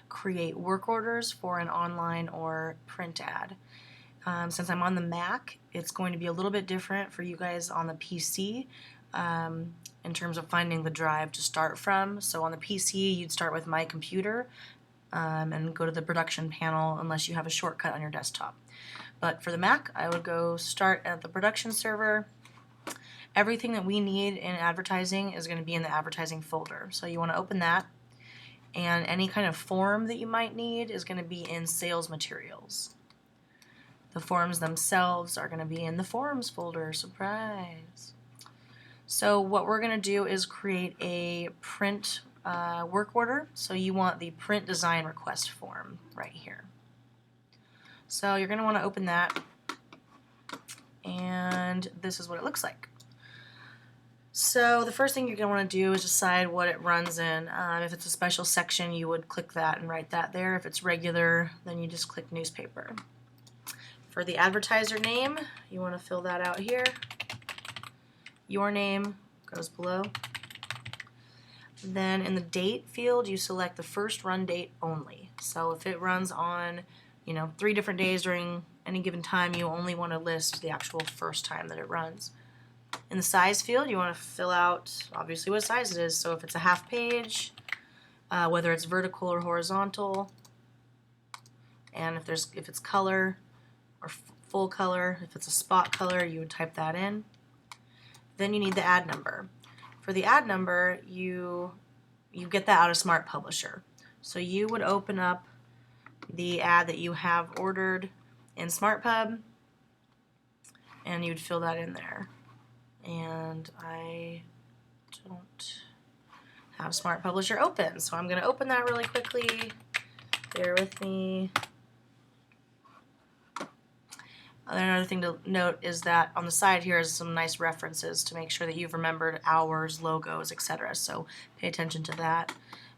create work orders for an online or print ad. Since I'm on the Mac, it's going to be a little bit different for you guys on the PC in terms of finding the drive to start from. So on the PC, you'd start with My Computer and go to the production panel unless you have a shortcut on your desktop. But for the Mac, I would go start at the production server. Everything that we need in advertising is going to be in the advertising folder. So you want to open that, and any kind of form that you might need is going to be in sales materials. The forms themselves are going to be in the forms folder. Surprise! So what we're going to do is create a print work order. So you want the print design request form right here. So you're going to want to open that, and this is what it looks like. So the first thing you're going to want to do is decide what it runs in. If it's a special section, you would click that and write that there. If it's regular, then you just click newspaper. For the advertiser name, you want to fill that out here. Your name goes below. Then in the date field, you select the first run date only. So if it runs on 3 different days during any given time, you only want to list the actual first time that it runs. In the size field, you want to fill out obviously what size it is. So if it's a half page, whether it's vertical or horizontal, and if it's color or full color, if it's a spot color, you would type that in. Then you need the ad number. For the ad number, you get that out of Smart Publisher. So you would open up the ad that you have ordered in SmartPub, and you'd fill that in there. And I don't have Smart Publisher open, so I'm going to open that really quickly. Bear with me. Another thing to note is that on the side here is some nice references to make sure that you've remembered hours, logos, etc. So pay attention to that.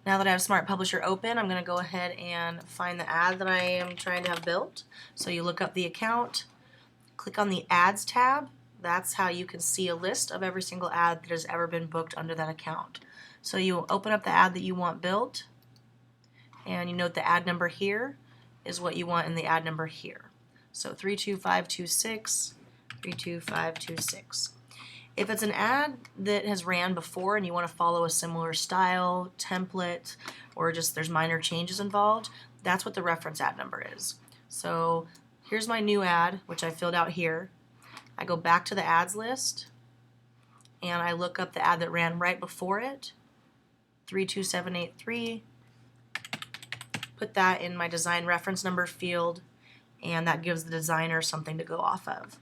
Now that I have Smart Publisher open, I'm going to go ahead and find the ad that I am trying to have built. So you look up the account, click on the Ads tab. That's how you can see a list of every single ad that has ever been booked under that account. So you open up the ad that you want built, and you note the ad number here is what you want in the ad number here. So 32526, 32526. If it's an ad that has ran before and you want to follow a similar style, template, or just there's minor changes involved, that's what the reference ad number is. So here's my new ad, which I filled out here. I go back to the ads list, and I look up the ad that ran right before it, 32783, put that in my design reference number field, and that gives the designer something to go off of.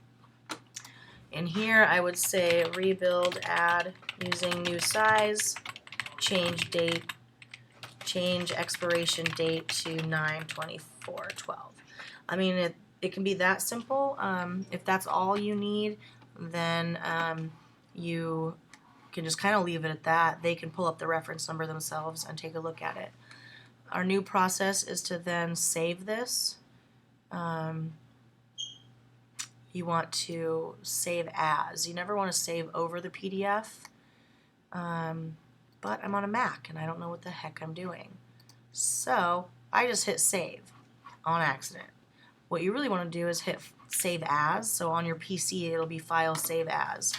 In here I would say rebuild ad using new size, change date, change expiration date to 9/24/12. I mean, it can be that simple. If that's all you need, then you can just kind of leave it at that. They can pull up the reference number themselves and take a look at it. Our new process is to then save this. You want to save as. You never want to save over the PDF, but I'm on a Mac and I don't know what the heck I'm doing. So I just hit save on accident. What you really want to do is hit save as. So on your PC it'll be file save as.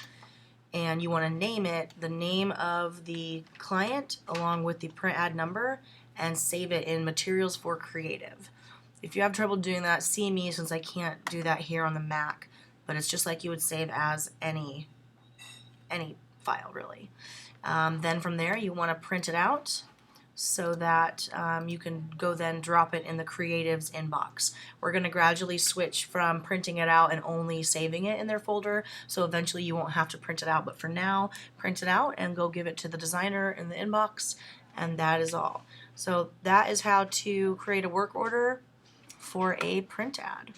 And you want to name it the name of the client along with the print ad number and save it in Materials for Creative. If you have trouble doing that, see me, since I can't do that here on the Mac, but it's just like you would save as any file really. Then from there you want to print it out so that you can go then drop it in the Creatives inbox. We're going to gradually switch from printing it out and only saving it in their folder, so eventually you won't have to print it out, but for now, print it out and go give it to the designer in the inbox, and that is all. So that is how to create a work order for a print ad.